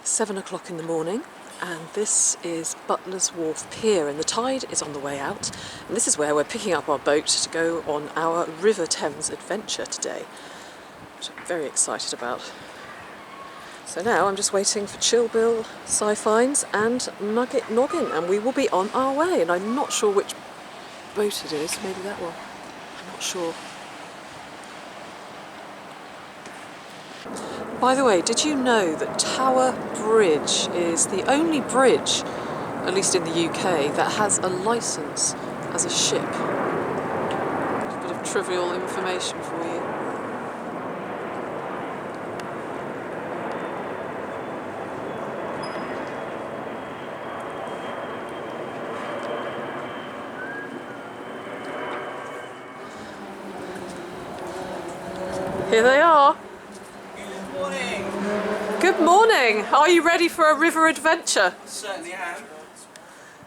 7 o'clock in the morning, and this is Butler's Wharf Pier, and the tide is on the way out, and this is where we're picking up our boat to go on our River Thames adventure today, which I'm very excited about. So now I'm just waiting for Chillbill, Sci-Fines and Nugget Noggin, and we will be on our way, and I'm not sure which boat it is, maybe that one, I'm not sure. By the way, did you know that Tower Bridge is the only bridge, at least in the UK, that has a licence as a ship? A bit of trivial information for you. Here they are. Good morning! Are you ready for a river adventure? Certainly am.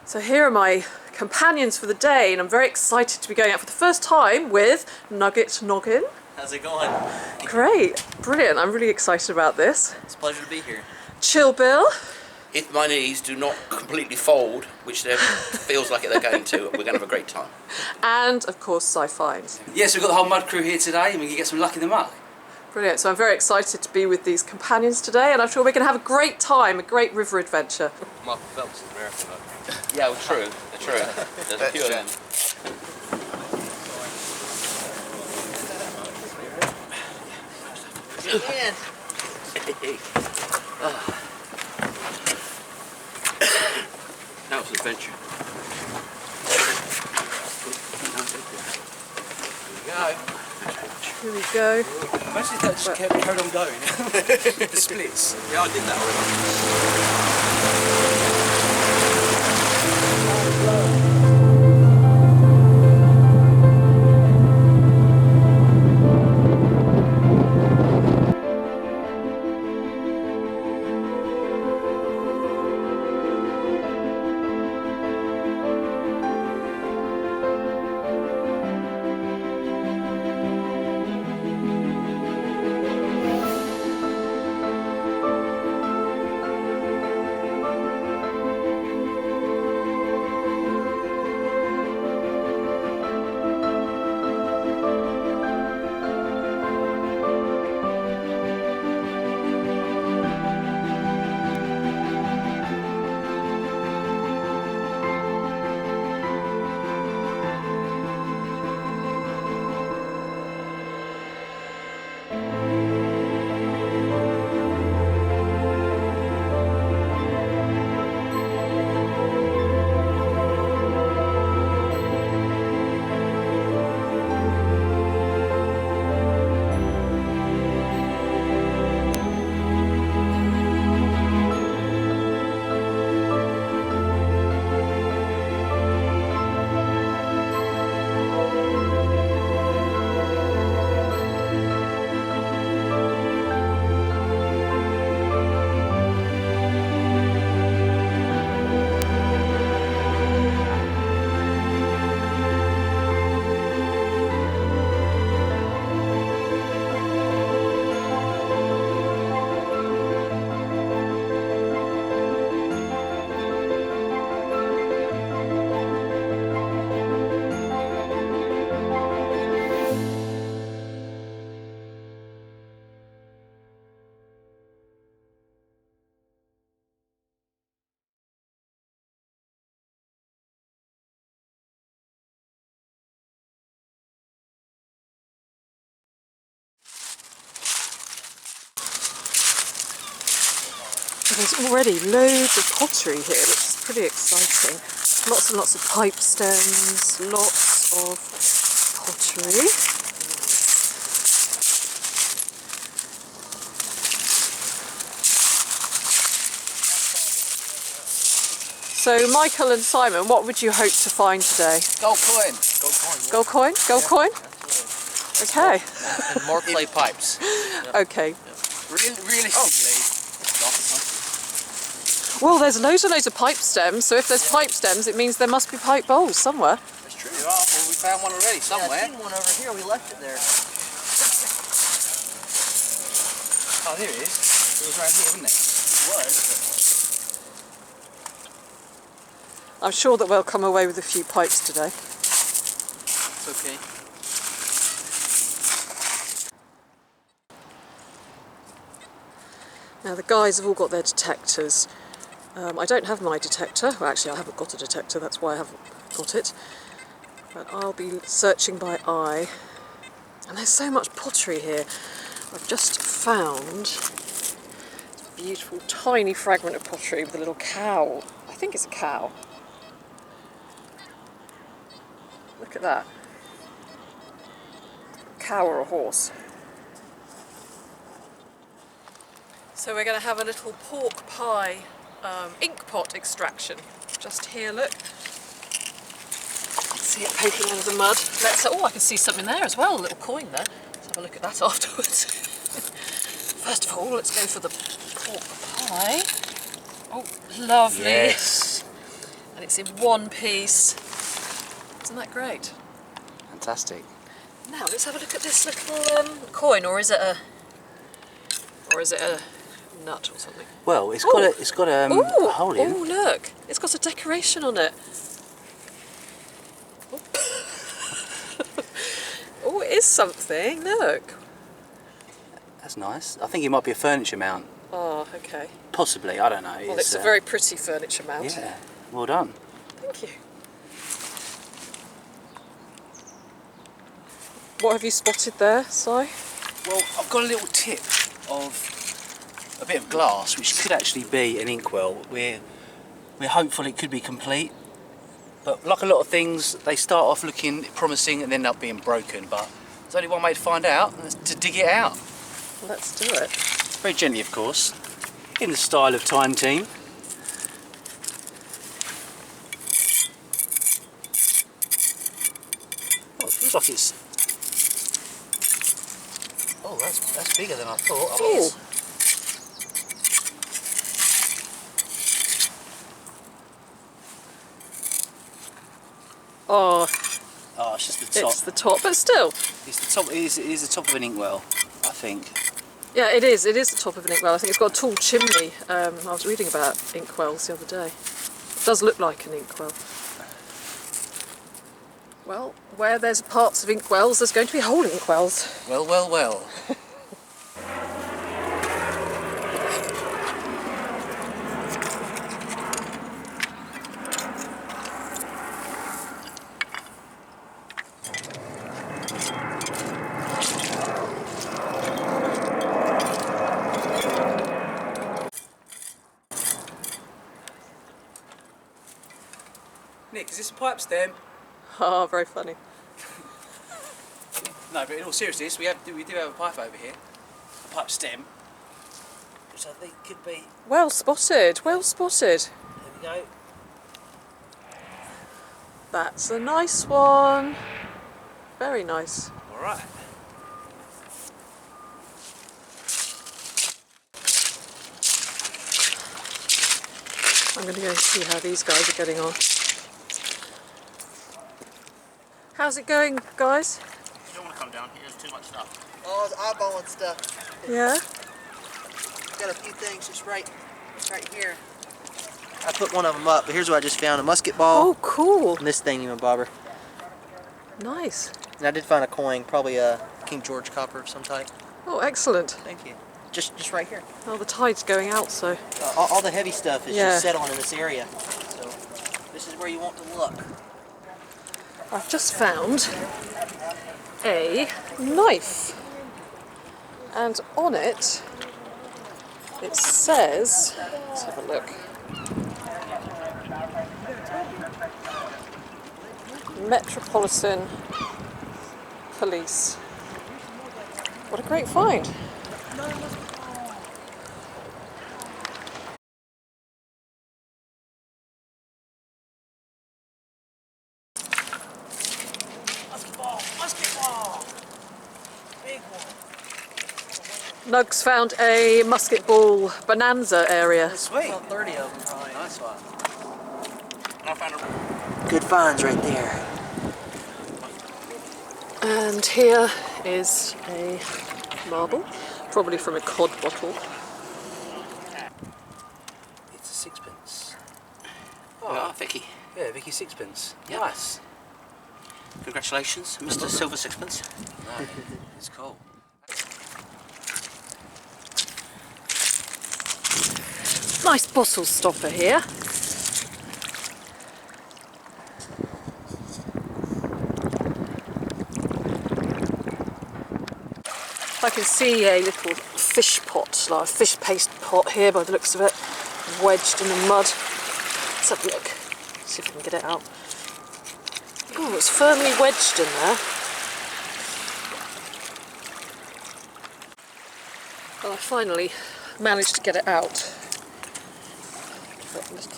So here are my companions for the day, and I'm very excited to be going out for the first time with Nugget Noggin. How's it going? Great, brilliant, I'm really excited about this. It's a pleasure to be here. Chillbill. If my knees do not completely fold, which they feels like they're going to, we're going to have a great time. And of course Sci-Fines. Yes, we've got the whole mud crew here today and we can get some luck in the muck. Brilliant, so I'm very excited to be with these companions today, and I'm sure we're going to have a great time, a great river adventure. Michael Phelps is American, though. Yeah, well, true. There's a few of them. That was an adventure. Here we go. Imagine that just carried on going. The splits. Yeah, I did that already. There's already loads of pottery here, which is pretty exciting. Lots and lots of pipe stems, lots of pottery. So Michael and Simon, what would you hope to find today? Gold coin. Gold coin? Gold coin? Okay. And more clay pipes. Okay. Realistically, Well, there's loads and loads of pipe stems, so if there's pipe stems, it means there must be pipe bowls somewhere. that's true. Well, we found one already somewhere. Yeah, I seen one over here. We left it there. Oh, here it is. It was right here, wasn't it? I'm sure that we'll come away with a few pipes today. It's okay. Now the guys have all got their detectors. I don't have my detector. Well, actually I haven't got a detector, that's why I haven't got it. But I'll be searching by eye. And there's so much pottery here. I've just found a beautiful tiny fragment of pottery with a little cow. I think it's a cow. Look at that. A cow or a horse. So we're going to have a little pork pie ink pot extraction. Just here, look. See it poking out of the mud. Oh, I can see something there as well, a little coin there. Let's have a look at that afterwards. First of all, let's go for the pork pie. Oh, lovely. Yes. And it's in one piece. Isn't that great? Fantastic. Now let's have a look at this little coin, or is it a nut or something? Well, it's got a hole in. Oh, look! It's got a decoration on it. Oh, it is something. Look. That's nice. I think it might be a furniture mount. Oh, okay. Possibly, I don't know. Well, it's a very pretty furniture mount. Yeah, well done. Thank you. What have you spotted there, Si? Well, I've got a little tip of a bit of glass, which could actually be an inkwell. We're hopeful it could be complete, but like a lot of things, they start off looking promising and end up being broken. But there's only one way to find out, and that's to dig it out. Let's do it. Very gently, of course, in the style of Time Team. Oh, it feels like it's... Oh, that's bigger than I thought. Oh. Oh, Oh, it's just the top. it's the top, but still. It's the top. It is the top of an inkwell, I think. Yeah, it is. It is the top of an inkwell. I think it's got a tall chimney. I was reading about inkwells the other day. It does look like an inkwell. Well, where there's parts of inkwells, there's going to be whole inkwells. Well, well, well. Nick, is this a pipe stem? Oh, very funny. No, but in all seriousness, we do have a pipe over here, a pipe stem, which I think could be. Well spotted, well spotted. There we go. That's a nice one. Very nice. All right. I'm going to go and see how these guys are getting on. How's it going, guys? You don't want to come down here, there's too much stuff. Oh, it's eyeballing stuff. Yeah? Got a few things just right here. I put one of them up, but here's what I just found: a musket ball. Oh, cool. And this thingy, my bobber. Nice. And I did find a coin, probably a King George copper of some type. Oh, excellent. Thank you. Just right here. Oh, the tide's going out, so... All the heavy stuff is Yeah. just set on in this area. So this is where you want to look. I've just found a knife. And on it, it says... Let's have a look. Metropolitan Police. What a great find. Musket ball! Big one. Nugs found a musket ball bonanza area. Sweet. About 30 of them, probably. Nice one. And I found a... Good finds right there. And here is a marble, probably from a cod bottle. sixpence. Oh, Vicky. Yeah, Vicky sixpence. Yep. Nice. Congratulations, Mr. Silver Sixpence. Right. It's cool. Nice bottle stopper here. I can see a little fish pot, like a fish paste pot here by the looks of it, wedged in the mud. Let's have a look, see if I can get it out. Oh, it's firmly wedged in there. Well, I finally managed to get it out. Give it a little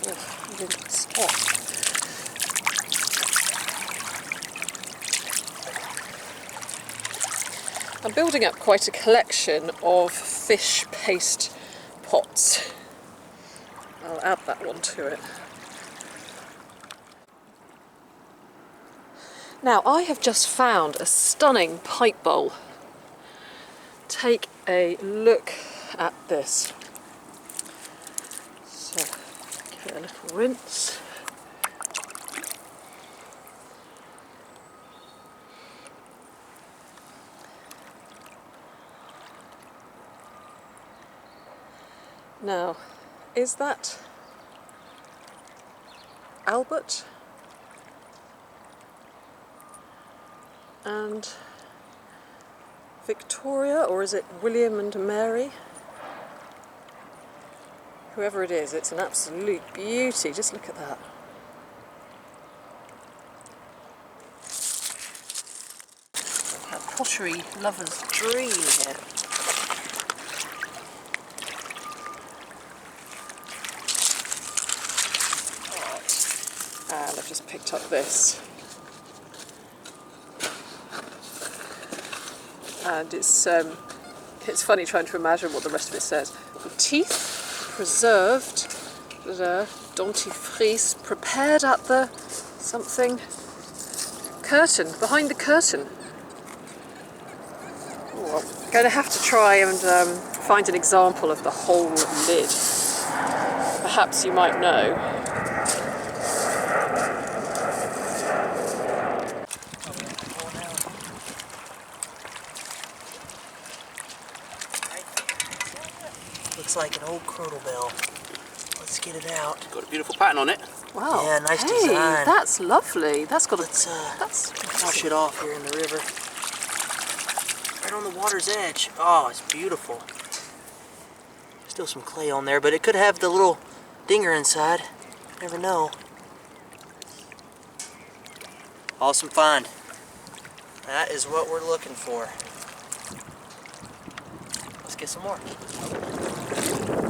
rinse off. I'm building up quite a collection of fish paste pots. I'll add that one to it. Now, I have just found a stunning pipe bowl. Take a look at this. So, give it a little rinse. Now, is that Albert and Victoria, or is it William and Mary? Whoever it is, it's an absolute beauty. Just look at that. A pottery lover's dream here. And I've just picked up this. And it's funny trying to imagine what the rest of it says. Teeth preserved, dentifrice prepared at the something curtain, behind the curtain. Oh, I'm going to have to try and find an example of the whole lid. Perhaps you might know. Looks like an old curdle bell. Let's get it out. Got a beautiful pattern on it. Wow. Yeah, nice hey, design. That's lovely. That's got a... Let's wash it off here in the river. Right on the water's edge. Oh, it's beautiful. Still some clay on there, but it could have the little dinger inside. Never know. Awesome find. That is what we're looking for. Let's get some more.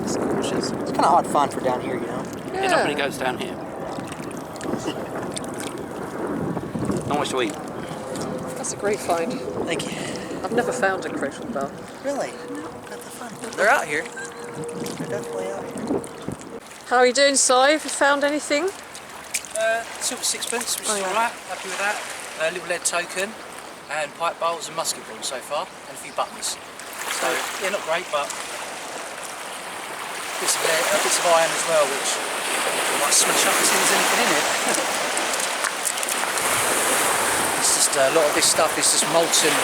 It's gorgeous. It's kind of odd find for down here, you know? Yeah. It normally goes down here. Not much to eat. That's a great find. Thank you. I've never found a cradle bell. Really? Not the fun. They're out here. They're definitely out here. How are you doing, Si? Have you found anything? Silver sixpence, which is yeah. alright. Happy with that. A little lead token, and pipe bowls and musket balls so far, and a few buttons. So yeah, not great, but bits of iron as well, which I might smash up as soon as anything in it. It's just a lot of this stuff is just molten,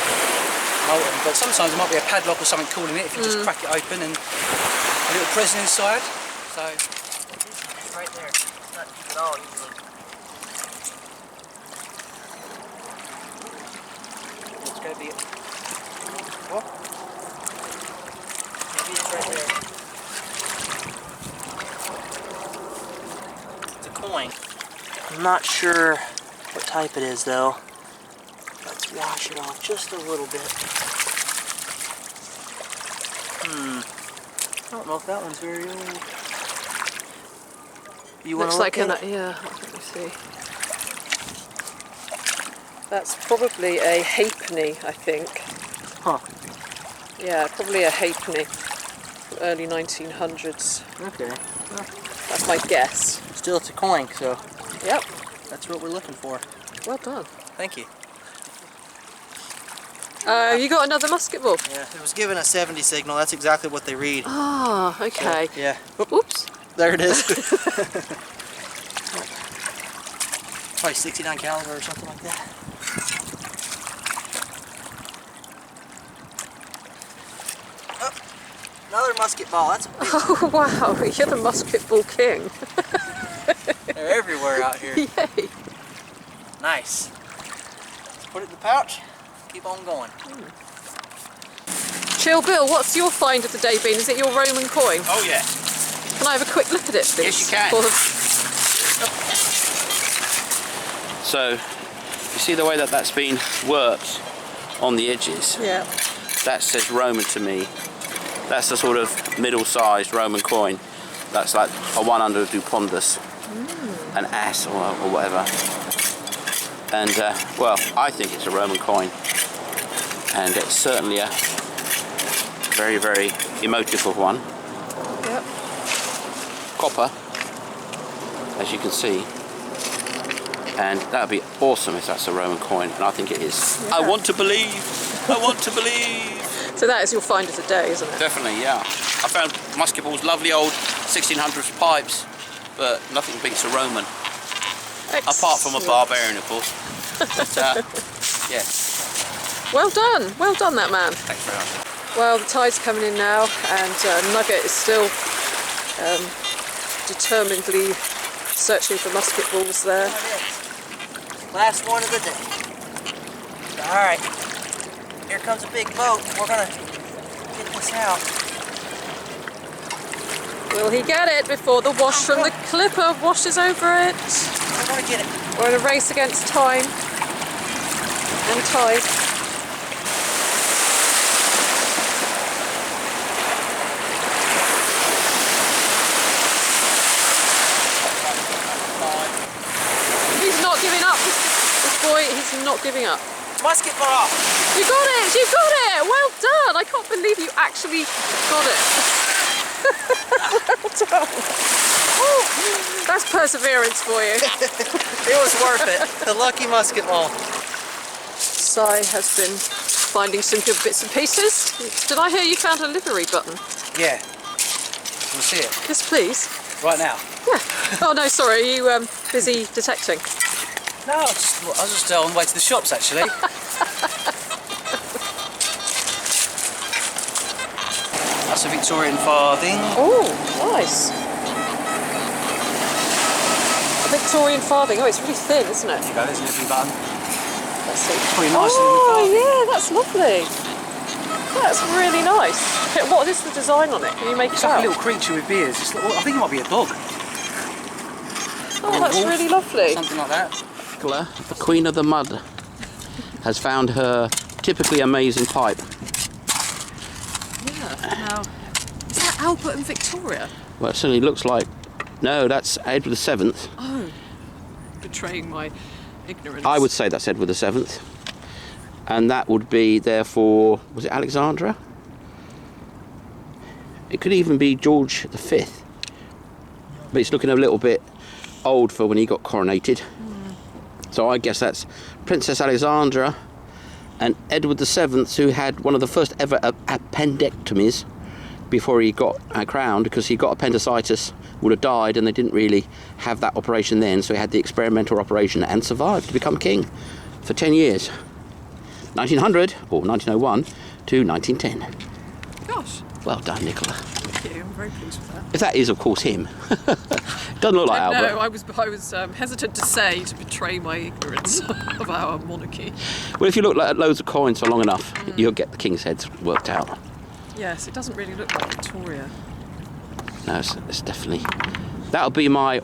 but sometimes there might be a padlock or something cool in it if you just crack it open and a little present inside. So It's right there. It's not deep at all usually. it's going to be What? Maybe it's right there. It's a coin. I'm not sure what type it is though. Let's wash it off just a little bit. I don't know if that one's very old. You want Looks to like look at it? yeah, let me see. That's probably a halfpenny, I think. Huh. Yeah, probably a halfpenny. Early 1900s. Okay. That's my guess. Still, it's a coin, so Yep. that's what we're looking for. Well done. Thank you. You got another musket ball? Yeah, it was given a 70 signal. That's exactly what they read. Ah, okay. So, yeah. Whoops. There it is. Probably 69 caliber or something like that. Oh, another musket ball. That's a big one. Oh wow, you're the musket ball king. They're everywhere out here. Yay. Nice. Let's put it in the pouch. Keep on going. Chill Bill, what's your find of the day been? Is it your Roman coin? Oh yeah. Can I have a quick look at it, please? Yes, you can. So, you see the way that that's been worked on the edges? Yeah. That says Roman to me. That's a sort of middle-sized Roman coin. That's like a 100 dupondus, an ass or whatever. And well, I think it's a Roman coin, and it's certainly a very, very emotive of one. Yep. Copper, as you can see, and that would be awesome if that's a Roman coin, and I think it is. Yeah. I want to believe. I want to believe. So that is your find of the day, isn't it? Definitely, yeah. I found musket balls, lovely old 1600s pipes, but nothing beats a Roman. Excellent. Apart from a barbarian, of course. But, yeah. Well done that man. Thanks very much. Well, the tide's coming in now, and Nugget is still determinedly searching for musket balls there. Last one of the day. Alright. Here comes a big boat. We're gonna get this out. Will he get it before the wash from the clipper washes over it? We're gonna get it. We're in a race against time and tide. He's not giving up. This boy, he's not giving up. Musket ball! You got it! You got it! Well done! I can't believe you actually got it. Well done. Oh, that's perseverance for you. It was worth it. The lucky musket ball. Si has been finding some good bits and pieces. Did I hear you found a livery button? Yeah. We'll see it Yes, please. right now. Yeah. Oh no, sorry. Are you busy detecting? No, I was just on the way to the shops actually. That's a Victorian farthing. Oh, nice. A Victorian farthing. Oh, it's really thin, isn't it? There you go, there's a livery button. Let's see. Pretty nice Oh, little farthing. yeah, that's lovely. That's really nice. Okay, what is the design on it? Can you make It's it like out? a little creature with beards. It's like, I think it might be a dog. Oh, that's wolf, really lovely. Something like that. Nicola, the Queen of the Mud, has found her typically amazing pipe. Yeah. Now, is that Albert and Victoria? Well, it certainly looks like. No, that's Edward VII. Oh, betraying my ignorance. I would say that's Edward VII. And that would be, therefore, was it Alexandra? It could even be George V. But it's looking a little bit old for when he got coronated. So I guess that's Princess Alexandra and Edward VII, who had one of the first ever appendectomies before he got crowned, because he got appendicitis, would have died, and they didn't really have that operation then, so he had the experimental operation and survived to become king for 10 years. 1900, or 1901, to 1910. Gosh, Well done, Nicola. thank you. I'm very pleased with that. If that is, of course, him. Doesn't look like Albert. No, I was hesitant to say, to betray my ignorance of our monarchy. Well, if you look at loads of coins for long enough, you'll get the king's heads worked out. Yes, it doesn't really look like Victoria. No, it's definitely... That'll be my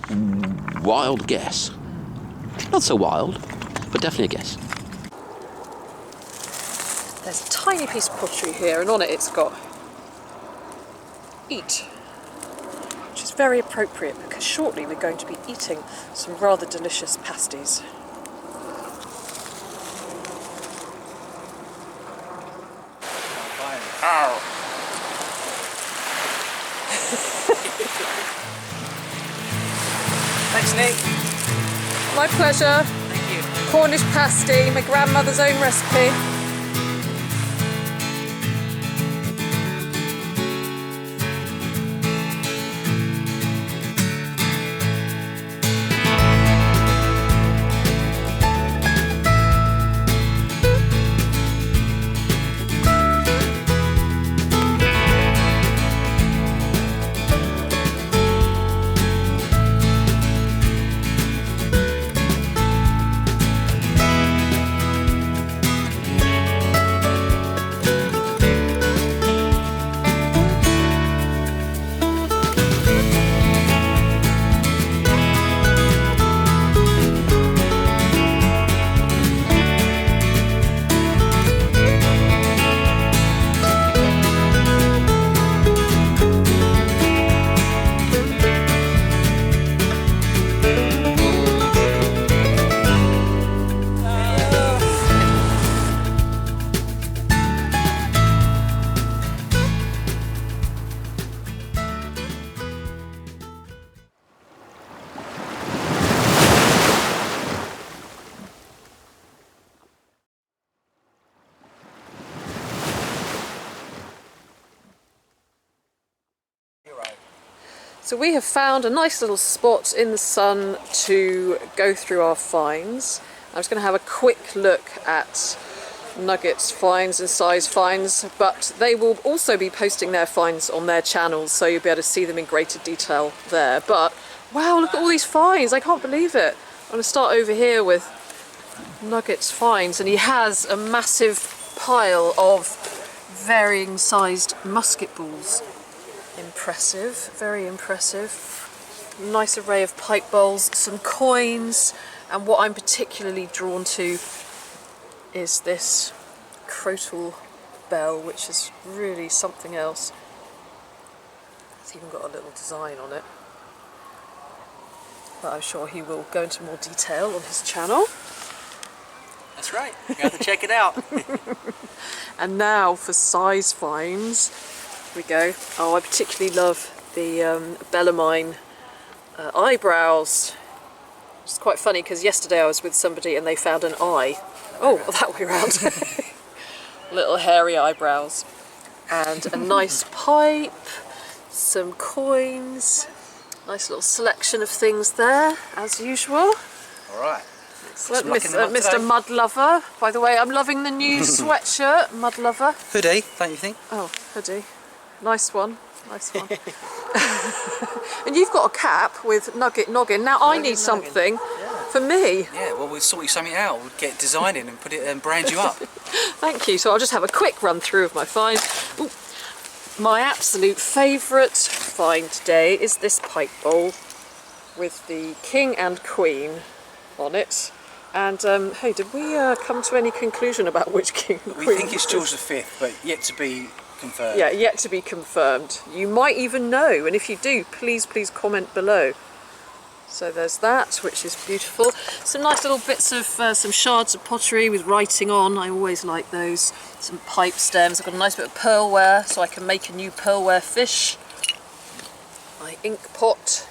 wild guess. Not so wild, but definitely a guess. There's a tiny piece of pottery here, and on it it's got eat, which is very appropriate because shortly we're going to be eating some rather delicious pasties. Ow. Thanks, Nick. My pleasure. Thank you. Cornish pasty, my grandmother's own recipe. So we have found a nice little spot in the sun to go through our finds. I'm just going to have a quick look at Nugget's finds and Si's finds, but they will also be posting their finds on their channels, so you'll be able to see them in greater detail there. But wow, look at all these finds, I can't believe it. I'm going to start over here with Nugget's finds, and he has a massive pile of varying sized musket balls. Impressive, very impressive. Nice array of pipe bowls, some coins, and what I'm particularly drawn to is this crotal bell, which is really something else. It's even got a little design on it, but I'm sure he will go into more detail on his channel. That's right, you have to check it out. And now for size finds. Here we go. Oh, I particularly love the Bellarmine eyebrows. It's quite funny because yesterday I was with somebody and they found an eye. Oh, that way around. Little hairy eyebrows. And a nice pipe, some coins, nice little selection of things there, as usual. All right. Excellent. Some luck in the mud Mr. today. Mud Lover. By the way, I'm loving the new sweatshirt, Mud Lover. Hoodie, don't you think? Oh, hoodie. Nice one. Nice one. And you've got a cap with Nugget Noggin. Now I need something for me. Yeah, well, we'll sort you something out. We'll get designing and put it and brand you up. Thank you. So I'll just have a quick run through of my finds. Ooh. My absolute favourite find today is this pipe bowl with the king and queen on it. And hey, did we come to any conclusion about which king and We queen think it's it George is? V, but yet to be confirmed. Yeah, yet to be confirmed. You might even know, and if you do, please comment below. So there's that, which is beautiful. Some nice little bits of some shards of pottery with writing on. I always like those. Some pipe stems. I've got a nice bit of pearlware, so I can make a new pearlware fish. My ink pot.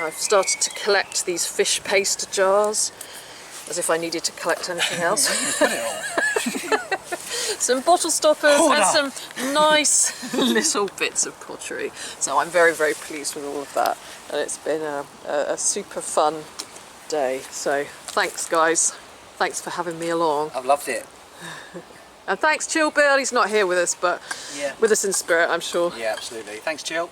I've started to collect these fish paste jars, as if I needed to collect anything else. Put it on. Some bottle stoppers Hold and up. some nice little bits of pottery. So I'm very pleased with all of that, and it's been a super fun day. So thanks guys, thanks for having me along, I've loved it. and thanks Chill Bill. He's not here with us, but Yeah. with us in spirit, I'm sure. Yeah, absolutely. Thanks, Jill.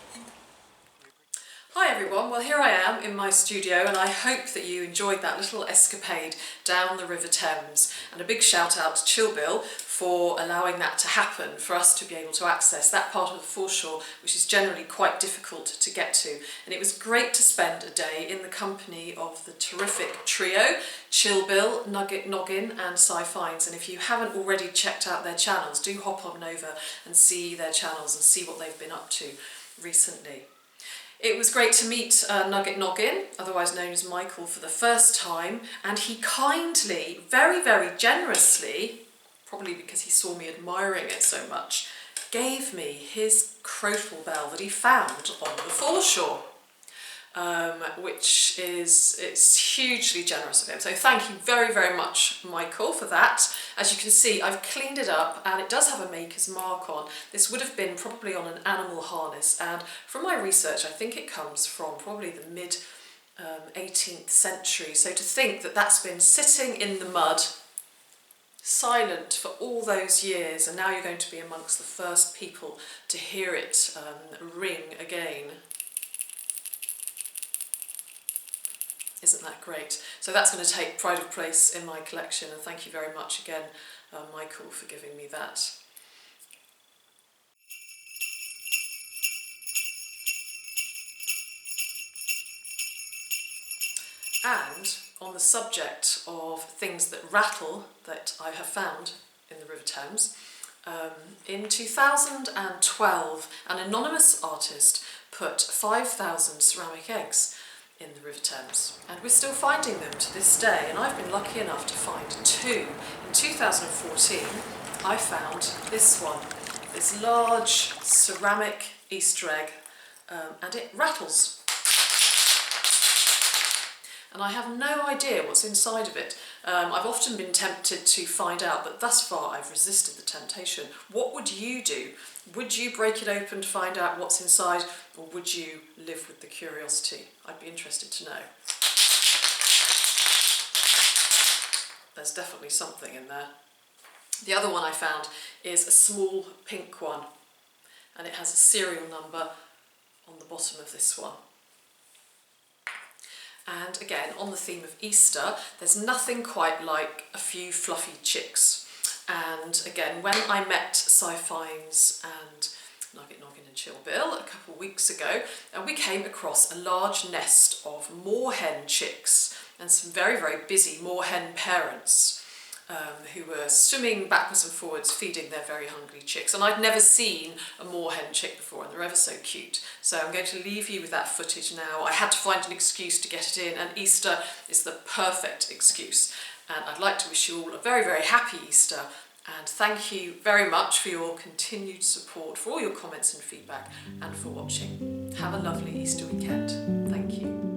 Hi everyone, well here I am in my studio, and I hope that you enjoyed that little escapade down the River Thames, and a big shout out to Chill Bill for allowing that to happen, for us to be able to access that part of the foreshore which is generally quite difficult to get to. And it was great to spend a day in the company of the terrific trio, Chill Bill, Nugget Noggin and Si Finds, and if you haven't already checked out their channels, do hop on over and see their channels and see what they've been up to recently. It was great to meet Nugget Noggin, otherwise known as Michael, for the first time, and he kindly, very generously, probably because he saw me admiring it so much, gave me his crotal bell that he found on the foreshore, which is, it's hugely generous of him. So thank you very much, Michael, for that. As you can see, I've cleaned it up and it does have a maker's mark on. This would have been probably on an animal harness, and from my research I think it comes from probably the mid 18th century. So to think that that's been sitting in the mud, silent for all those years, and now you're going to be amongst the first people to hear it ring again. Isn't that great? So that's going to take pride of place in my collection, and thank you very much again, Michael, for giving me that. And on the subject of things that rattle that I have found in the River Thames, in 2012 an anonymous artist put 5,000 ceramic eggs in the River Thames, and we're still finding them to this day, and I've been lucky enough to find two. In 2014 I found this one, this large ceramic Easter egg, and it rattles. And I have no idea what's inside of it, I've often been tempted to find out, but thus far I've resisted the temptation. What would you do? Would you break it open to find out what's inside, or would you live with the curiosity? I'd be interested to know. There's definitely something in there. The other one I found is a small pink one, and it has a serial number on the bottom of this one. And again, on the theme of Easter, there's nothing quite like a few fluffy chicks. And again, when I met Sci-Fines and Nugget Noggin and Chill Bill a couple of weeks ago, we came across a large nest of moorhen chicks and some very, very busy moorhen parents who were swimming backwards and forwards, feeding their very hungry chicks. And I'd never seen a moorhen chick before, and they're ever so cute. So I'm going to leave you with that footage now. I had to find an excuse to get it in, and Easter is the perfect excuse. And I'd like to wish you all a very, very happy Easter. And thank you very much for your continued support, for all your comments and feedback, and for watching. Have a lovely Easter weekend. Thank you.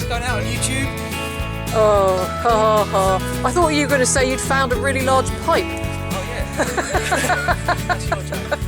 Going out on YouTube. Oh, ha ha. I thought you were going to say you'd found a really large pipe. Oh yeah. That's your joke.